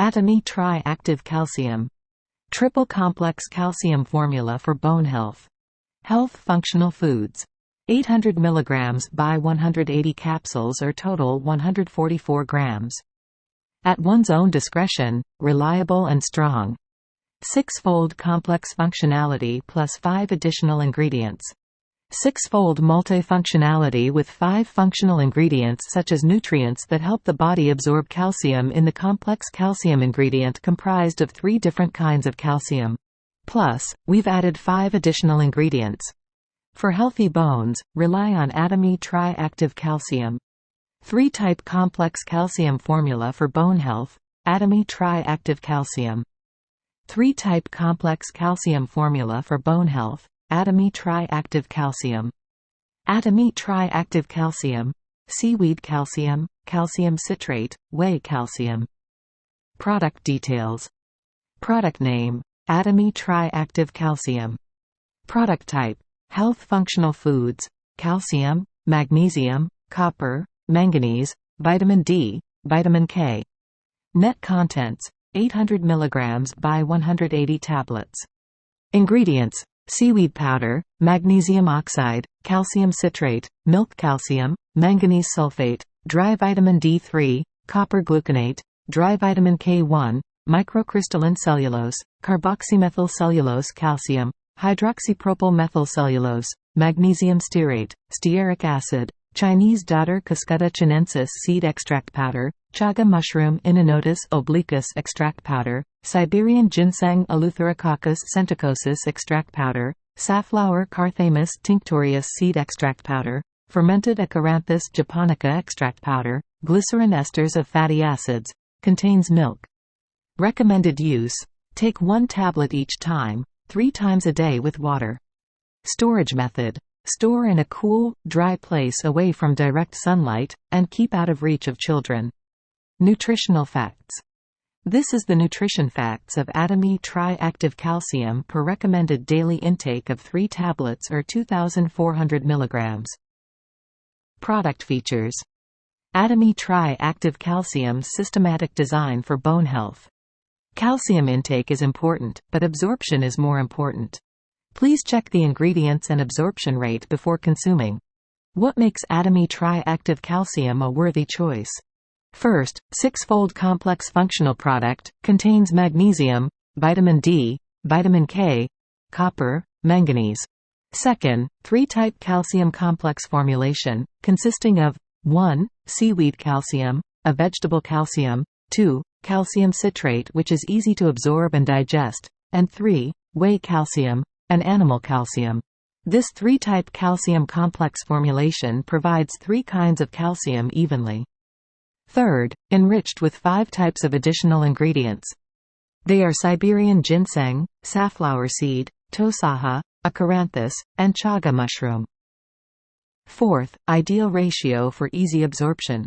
Atomy Tri-Active Calcium. Triple complex calcium formula for bone health. Health functional foods. 800 mg by 180 capsules or total 144 grams. At one's own discretion, reliable and strong. 6-fold complex functionality plus 5 additional ingredients. 6-fold multifunctionality with 5 functional ingredients such as nutrients that help the body absorb calcium in the complex calcium ingredient comprised of 3 different kinds of calcium. Plus, we've added 5 additional ingredients. For healthy bones, rely on Atomy Tri-Active Calcium. 3-type complex calcium formula for bone health, Atomy Tri-Active Calcium. 3-type complex calcium formula for bone health, Atomy Tri-Active Calcium. Atomy Tri-Active Calcium. Seaweed calcium, calcium citrate, whey calcium. Product details. Product name, Atomy Tri-Active Calcium. Product type, health functional foods, calcium, magnesium, copper, manganese, vitamin D, vitamin K. Net contents, 800 mg by 180 tablets. Ingredients: seaweed powder, magnesium oxide, calcium citrate, milk calcium, manganese sulfate, dry vitamin D3, copper gluconate, dry vitamin K1, microcrystalline cellulose, carboxymethyl cellulose calcium, hydroxypropyl methyl cellulose, magnesium stearate, stearic acid, Chinese dodder Cuscuta chinensis seed extract powder, chaga mushroom Inonotus obliquus extract powder, Siberian ginseng Eleutherococcus centicosus extract powder, safflower Carthamus tinctorius seed extract powder, fermented Acaranthus japonica extract powder, glycerin esters of fatty acids, contains milk. Recommended use: take 1 tablet each time, 3 times a day with water. Storage method: store in a cool, dry place away from direct sunlight, and keep out of reach of children. Nutritional facts. This is the nutrition facts of Atomy Tri-Active Calcium per recommended daily intake of 3 tablets or 2,400 mg. Product features. Atomy Tri-Active Calcium systematic design for bone health. Calcium intake is important, but absorption is more important. Please check the ingredients and absorption rate before consuming. What makes Atomy Tri-Active Calcium a worthy choice? First, 6-fold complex functional product, contains magnesium, vitamin D, vitamin K, copper, manganese. Second, 3-type calcium complex formulation, consisting of 1. Seaweed calcium, a vegetable calcium, 2. Calcium citrate which is easy to absorb and digest, and 3. Whey calcium, an animal calcium. This 3-type calcium complex formulation provides 3 kinds of calcium evenly. Third, enriched with 5 types of additional ingredients. They are Siberian ginseng, safflower seed, tosaha, acaranthus, and chaga mushroom. Fourth, ideal ratio for easy absorption.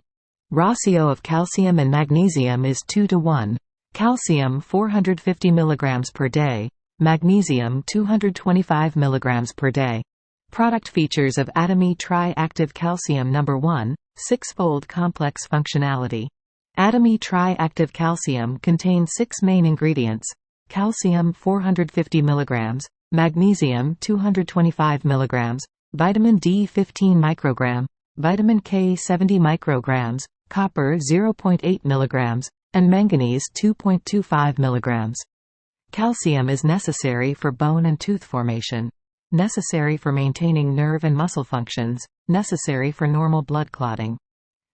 Ratio of calcium and magnesium is 2:1. Calcium 450 mg per day, magnesium 225 mg per day. Product features of Atomy Tri-Active Calcium. Number 1. 6-fold complex functionality. Atomy Tri-Active Calcium contains 6 main ingredients: calcium 450 mg, magnesium 225 mg, vitamin D 15 microgram, vitamin K 70 micrograms, copper 0.8 mg, and manganese 2.25 mg. Calcium is necessary for bone and tooth formation. Necessary for maintaining nerve and muscle functions, necessary for normal blood clotting.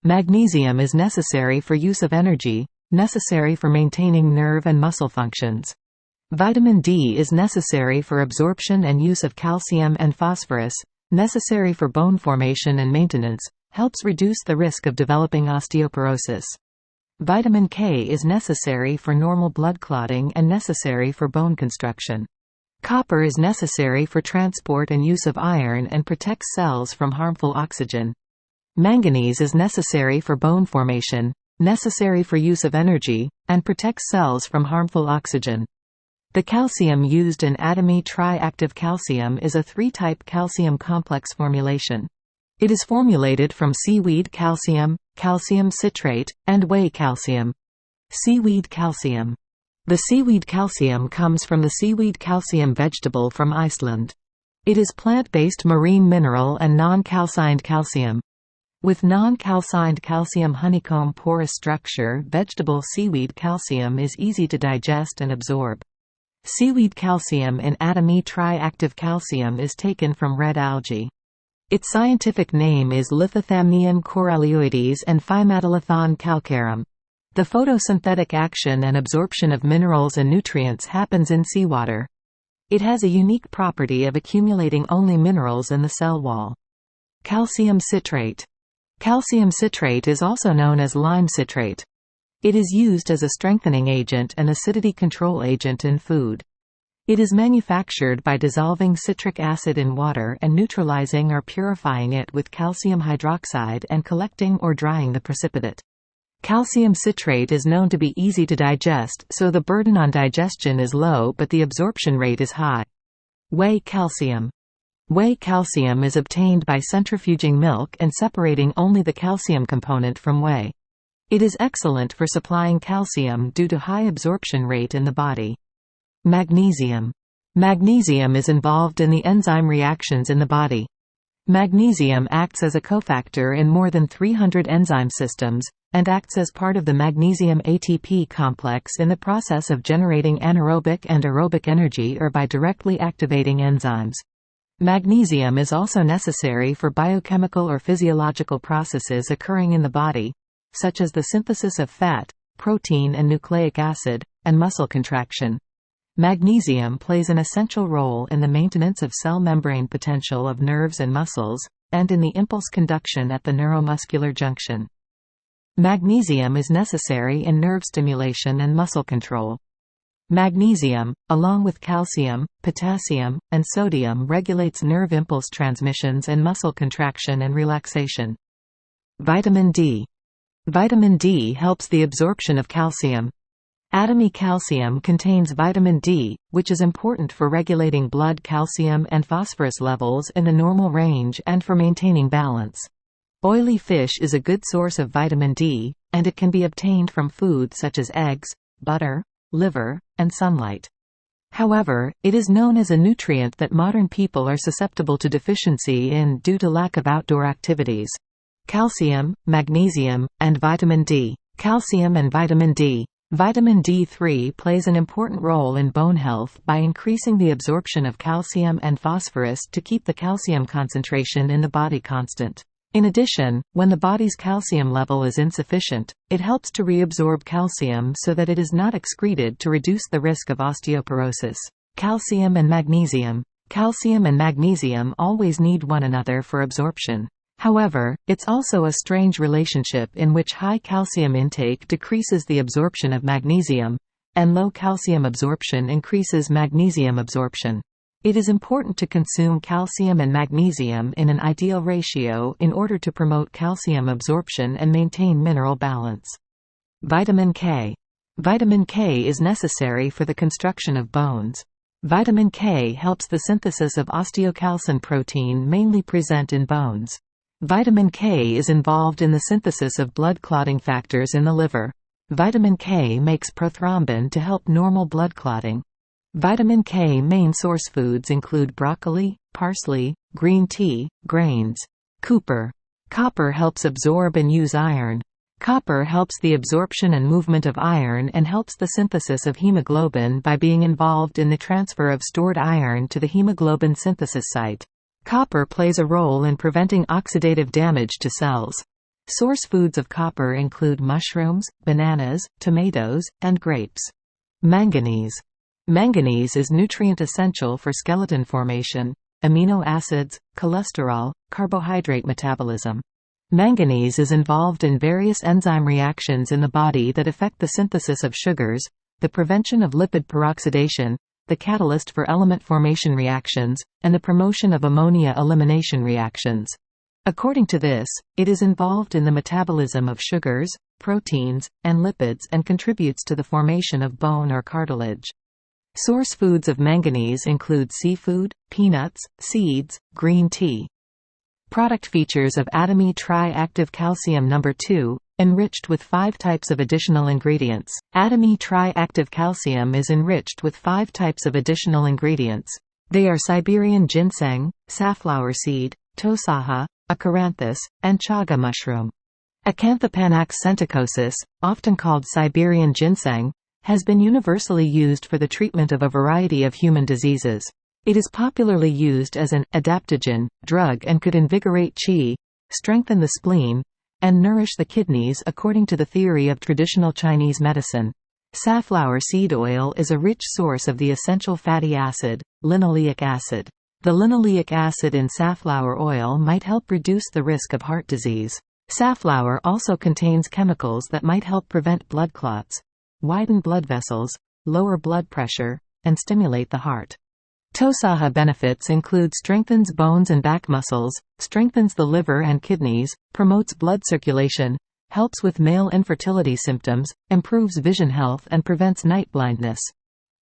Magnesium is necessary for use of energy, necessary for maintaining nerve and muscle functions. Vitamin D is necessary for absorption and use of calcium, and phosphorus, necessary for bone formation and maintenance, helps reduce the risk of developing osteoporosis. Vitamin K is necessary for normal blood clotting and necessary for bone construction. Copper is necessary for transport and use of iron and protects cells from harmful oxygen. Manganese is necessary for bone formation, necessary for use of energy, and protects cells from harmful oxygen. The calcium used in Atomy Tri-Active Calcium is a 3-type calcium complex formulation. It is formulated from seaweed calcium, calcium citrate, and whey calcium. Seaweed calcium. The seaweed calcium comes from the seaweed calcium vegetable from Iceland. It is plant-based marine mineral and non-calcined calcium. With non-calcined calcium honeycomb porous structure, vegetable seaweed calcium is easy to digest and absorb. Seaweed calcium in Atomy Tri-Active Calcium is taken from red algae. Its scientific name is Lithothamnium coralioides and Phymatolithon calcareum. The photosynthetic action and absorption of minerals and nutrients happens in seawater. It has a unique property of accumulating only minerals in the cell wall. Calcium citrate. Calcium citrate is also known as lime citrate. It is used as a strengthening agent and acidity control agent in food. It is manufactured by dissolving citric acid in water and neutralizing or purifying it with calcium hydroxide and collecting or drying the precipitate. Calcium citrate is known to be easy to digest, so the burden on digestion is low but the absorption rate is high. Whey calcium. Whey calcium is obtained by centrifuging milk and separating only the calcium component from whey. It is excellent for supplying calcium due to high absorption rate in the body. Magnesium. Magnesium is involved in the enzyme reactions in the body. Magnesium acts as a cofactor in more than 300 enzyme systems, and acts as part of the Magnesium-ATP complex in the process of generating anaerobic and aerobic energy or by directly activating enzymes. Magnesium is also necessary for biochemical or physiological processes occurring in the body, such as the synthesis of fat, protein and nucleic acid, and muscle contraction. Magnesium plays an essential role in the maintenance of cell membrane potential of nerves and muscles, and in the impulse conduction at the neuromuscular junction. Magnesium is necessary in nerve stimulation and muscle control. Magnesium, along with calcium, potassium, and sodium, regulates nerve impulse transmissions and muscle contraction and relaxation. Vitamin D. Vitamin D helps the absorption of calcium. Atomy calcium contains vitamin D, which is important for regulating blood calcium and phosphorus levels in the normal range and for maintaining balance. Oily fish is a good source of vitamin D, and it can be obtained from foods such as eggs, butter, liver, and sunlight. However, it is known as a nutrient that modern people are susceptible to deficiency in due to lack of outdoor activities. Calcium, magnesium, and vitamin D. Calcium and vitamin D. Vitamin D3 plays an important role in bone health by increasing the absorption of calcium and phosphorus to keep the calcium concentration in the body constant. In addition, when the body's calcium level is insufficient, it helps to reabsorb calcium so that it is not excreted to reduce the risk of osteoporosis. Calcium and magnesium. Calcium and magnesium always need one another for absorption. However, it's also a strange relationship in which high calcium intake decreases the absorption of magnesium, and low calcium absorption increases magnesium absorption. It is important to consume calcium and magnesium in an ideal ratio in order to promote calcium absorption and maintain mineral balance. Vitamin K. Vitamin K is necessary for the construction of bones. Vitamin K helps the synthesis of osteocalcin protein mainly present in bones. Vitamin K is involved in the synthesis of blood clotting factors in the liver. Vitamin K makes prothrombin to help normal blood clotting. Vitamin K main source foods include broccoli, parsley, green tea, grains. Copper. Copper helps absorb and use iron. Copper helps the absorption and movement of iron and helps the synthesis of hemoglobin by being involved in the transfer of stored iron to the hemoglobin synthesis site. Copper plays a role in preventing oxidative damage to cells. Source foods of copper include mushrooms, bananas, tomatoes, and grapes. Manganese. Manganese is nutrient essential for skeleton formation, amino acids, cholesterol, carbohydrate metabolism. Manganese is involved in various enzyme reactions in the body that affect the synthesis of sugars, the prevention of lipid peroxidation, the catalyst for element formation reactions, and the promotion of ammonia elimination reactions. According to this, it is involved in the metabolism of sugars, proteins, and lipids and contributes to the formation of bone or cartilage. Source foods of manganese include seafood, peanuts, seeds, green tea. Product features of Atomy Tri-Active Calcium No. 2. Enriched with 5 types of additional ingredients. Atomy Tri-Active Calcium is enriched with 5 types of additional ingredients. They are Siberian ginseng, safflower seed, tosaha, acaranthus, and chaga mushroom. Acanthopanax centicosus, often called Siberian ginseng, has been universally used for the treatment of a variety of human diseases. It is popularly used as an adaptogen drug and could invigorate qi, strengthen the spleen, and nourish the kidneys according to the theory of traditional Chinese medicine. Safflower seed oil is a rich source of the essential fatty acid, linoleic acid. The linoleic acid in safflower oil might help reduce the risk of heart disease. Safflower also contains chemicals that might help prevent blood clots, widen blood vessels, lower blood pressure, and stimulate the heart. Tosaha benefits include strengthens bones and back muscles, strengthens the liver and kidneys, promotes blood circulation, helps with male infertility symptoms, improves vision health and prevents night blindness.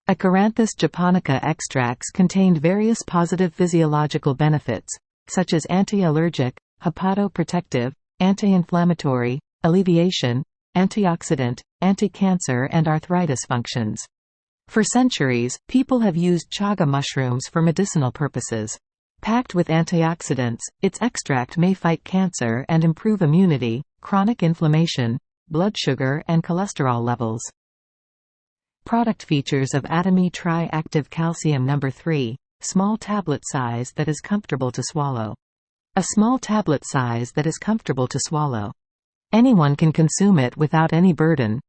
Acaranthus japonica extracts contained various positive physiological benefits, such as anti-allergic, hepatoprotective, anti-inflammatory, alleviation, antioxidant, anti-cancer and arthritis functions. For centuries, people have used chaga mushrooms for medicinal purposes. Packed with antioxidants, its extract may fight cancer and improve immunity, chronic inflammation, blood sugar and cholesterol levels. Product features of Atomy Tri-Active Calcium No. 3, small tablet size that is comfortable to swallow. A small tablet size that is comfortable to swallow. Anyone can consume it without any burden.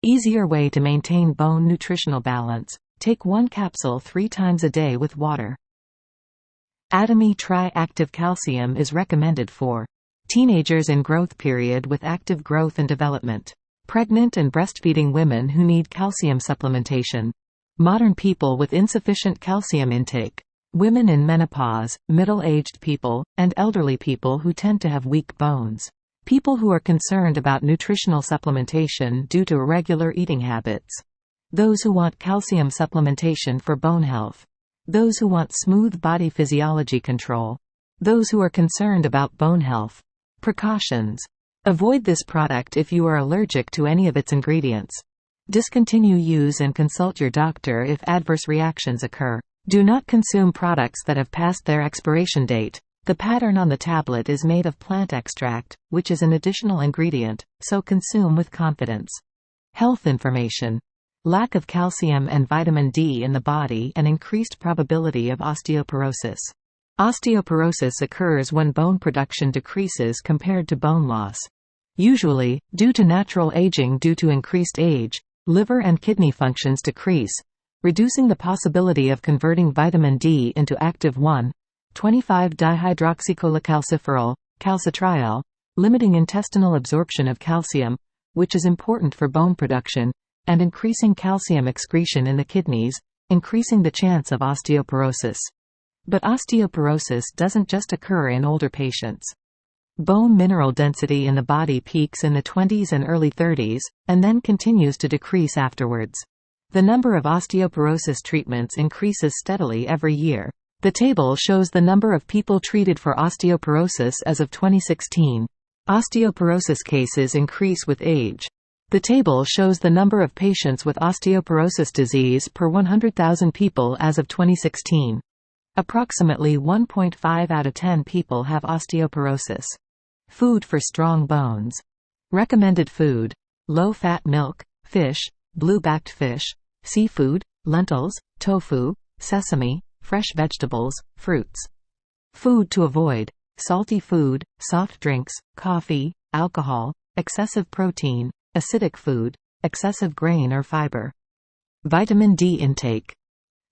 Easier way to maintain bone nutritional balance. Take 1 capsule 3 times a day with water. Atomy Tri-Active Calcium is recommended for teenagers in growth period with active growth and development, pregnant and breastfeeding women who need calcium supplementation, modern people with insufficient calcium intake, women in menopause, middle-aged people, and elderly people who tend to have weak bones. People who are concerned about nutritional supplementation due to irregular eating habits. Those who want calcium supplementation for bone health. Those who want smooth body physiology control. Those who are concerned about bone health. Precautions. Avoid this product if you are allergic to any of its ingredients. Discontinue use and consult your doctor if adverse reactions occur. Do not consume products that have passed their expiration date. The pattern on the tablet is made of plant extract, which is an additional ingredient, so consume with confidence. Health information. Lack of calcium and vitamin D in the body and increased probability of osteoporosis. Osteoporosis occurs when bone production decreases compared to bone loss. Usually, due to natural aging due to increased age, liver and kidney functions decrease, reducing the possibility of converting vitamin D into active 1,25-dihydroxycholecalciferol, calcitriol, limiting intestinal absorption of calcium, which is important for bone production, and increasing calcium excretion in the kidneys, increasing the chance of osteoporosis. But osteoporosis doesn't just occur in older patients. Bone mineral density in the body peaks in the 20s and early 30s, and then continues to decrease afterwards. The number of osteoporosis treatments increases steadily every year. The table shows the number of people treated for osteoporosis as of 2016. Osteoporosis cases increase with age. The table shows the number of patients with osteoporosis disease per 100,000 people as of 2016. Approximately 1.5 out of 10 people have osteoporosis. Food for strong bones. Recommended food: low-fat milk, fish, blue-backed fish, seafood, lentils, tofu, sesame, fresh vegetables, fruits. Food to avoid: salty food, soft drinks, coffee, alcohol, excessive protein, acidic food, excessive grain or fiber. Vitamin D intake.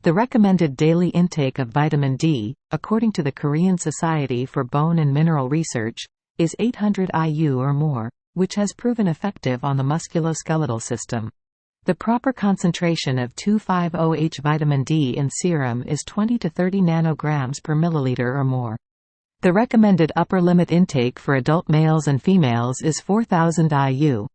The recommended daily intake of vitamin D, according to the Korean Society for Bone and Mineral Research, is 800 IU or more, which has proven effective on the musculoskeletal system. The proper concentration of 2,5-OH vitamin D in serum is 20 to 30 nanograms per milliliter or more. The recommended upper limit intake for adult males and females is 4,000 IU.